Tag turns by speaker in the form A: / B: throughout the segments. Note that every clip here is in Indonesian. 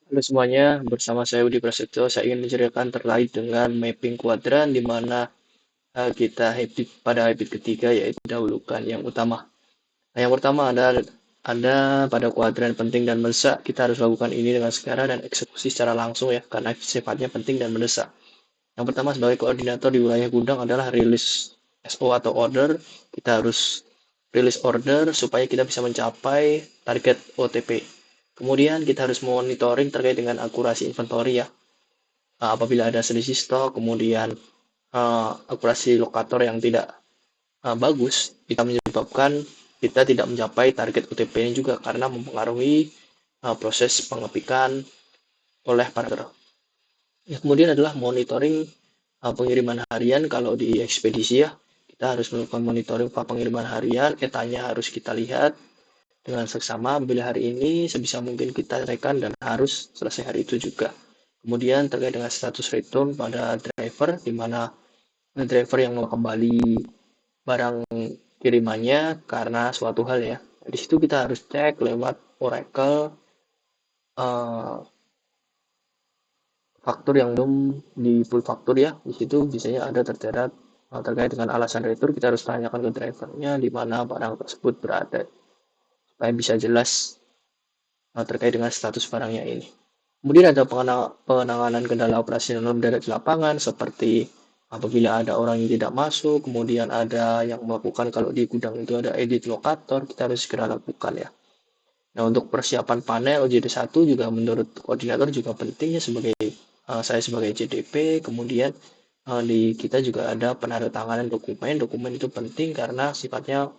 A: Halo semuanya, bersama saya Budi Prasetyo. Saya ingin menceritakan terkait dengan mapping kuadran di mana kita pada habit ketiga yaitu dahulukan yang utama. Nah, yang pertama ada pada kuadran penting dan mendesak. Kita harus lakukan ini dengan segera dan eksekusi secara langsung ya, karena sifatnya penting dan mendesak. Yang pertama sebagai koordinator di wilayah gudang adalah rilis SO atau order. Kita harus rilis order supaya kita bisa mencapai target OTP. Kemudian kita harus monitoring terkait dengan akurasi inventory ya. Apabila ada selisih stok, kemudian akurasi lokator yang tidak bagus, bisa menyebabkan kita tidak mencapai target OTP-nya juga karena mempengaruhi proses pengepikan oleh para. Ya, kemudian adalah monitoring pengiriman harian kalau di ekspedisi ya. Kita harus melakukan monitoring pengiriman harian, etanya harus kita lihat dengan seksama bila hari ini sebisa mungkin kita selesaikan dan harus selesai hari itu juga. Kemudian terkait dengan status return pada driver, di mana driver yang mau kembali barang kirimannya karena suatu hal ya. Di situ kita harus cek lewat Oracle faktur yang belum di full faktur ya. Di situ biasanya ada tertera terkait dengan alasan retur, kita harus tanyakan ke drivernya di mana barang tersebut berada supaya bisa jelas terkait dengan status barangnya ini. Kemudian ada penanganan kendala operasional mendadak di lapangan seperti apabila ada orang yang tidak masuk, kemudian ada yang melakukan kalau di gudang itu ada edit lokator, kita harus segera lakukan ya. Nah, untuk persiapan panel OJD 1 juga menurut koordinator juga penting ya sebagai saya sebagai JDP, kemudian di kita juga ada penandatanganan dokumen. Dokumen itu penting karena sifatnya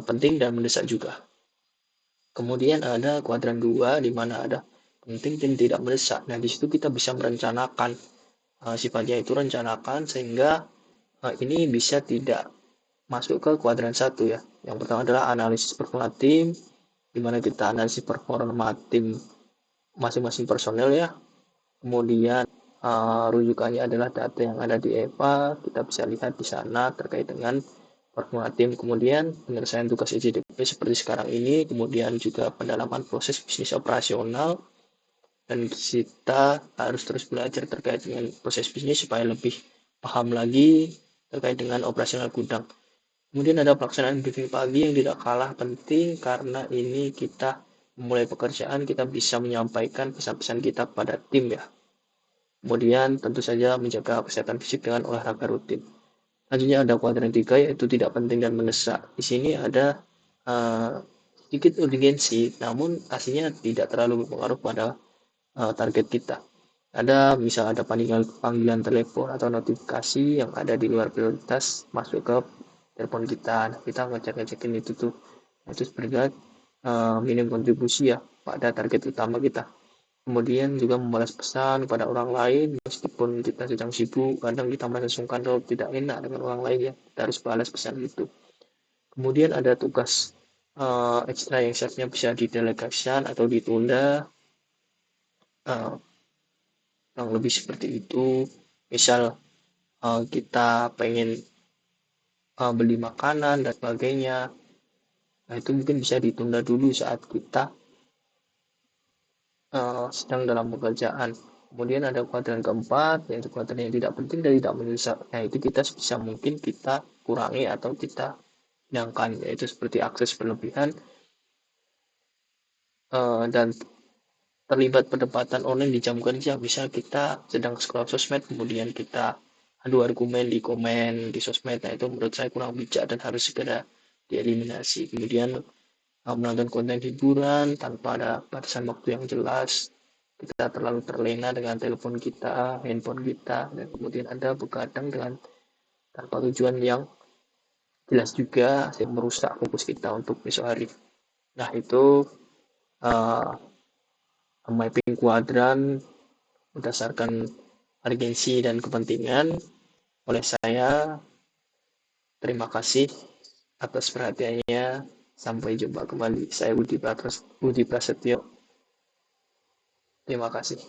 A: penting dan mendesak juga. Kemudian ada kuadran 2 di mana ada penting dan tidak mendesak. Nah, di situ kita bisa merencanakan sifatnya itu rencanakan sehingga ini bisa tidak masuk ke kuadran 1 ya. Yang pertama adalah analisis performa tim, di mana kita analisis performa tim masing-masing personel ya. Kemudian rujukannya adalah data yang ada di EVA, kita bisa lihat di sana terkait dengan performa tim, kemudian penyelesaian tugas EJDP seperti sekarang ini, kemudian juga pendalaman proses bisnis operasional, dan kita harus terus belajar terkait dengan proses bisnis supaya lebih paham lagi terkait dengan operasional gudang. Kemudian ada pelaksanaan briefing pagi yang tidak kalah penting karena ini kita memulai pekerjaan, kita bisa menyampaikan pesan-pesan kita pada tim ya. Kemudian tentu saja menjaga kesehatan fisik dengan olahraga rutin. Selanjutnya ada kuadran 3 yaitu tidak penting dan mendesak. Di sini ada sedikit urgensi, namun aslinya tidak terlalu berpengaruh pada target kita. Ada misal ada panggilan telepon atau notifikasi yang ada di luar prioritas masuk ke telepon kita. Nah, kita ngecek-ngecekin itu tuh. Itu sebenarnya minim kontribusi ya pada target utama kita. Kemudian juga membalas pesan kepada orang lain meskipun kita sedang sibuk, kadang kita merasa sungkan atau tidak enak dengan orang lain ya, kita harus balas pesan itu. Kemudian ada tugas ekstra yang seharusnya bisa didelegasikan atau ditunda, uh, yang lebih seperti itu. Misal kita pengen beli makanan dan sebagainya, nah itu mungkin bisa ditunda dulu saat kita sedang dalam pekerjaan. Kemudian ada kuadran keempat, yaitu kuadran yang tidak penting dan tidak mendesak. Nah, itu kita bisa mungkin kita kurangi atau kita hilangkan, yaitu seperti akses berlebihan dan terlibat perdebatan online di jam kerja. Bisa kita sedang scroll sosmed, kemudian kita adu argumen di komen di sosmed. Nah, itu menurut saya kurang bijak dan harus segera dieliminasi. Kemudian menonton konten hiburan tanpa ada batasan waktu yang jelas, kita terlalu terlena dengan telepon kita, handphone kita, dan kemudian ada begadang dengan tanpa tujuan yang jelas juga yang merusak fokus kita untuk besok hari. Nah, itu uh, mapping kuadran berdasarkan urgensi dan kepentingan oleh saya. Terima kasih atas perhatiannya. Sampai jumpa kembali. Saya Budi Prasetyo. Terima kasih.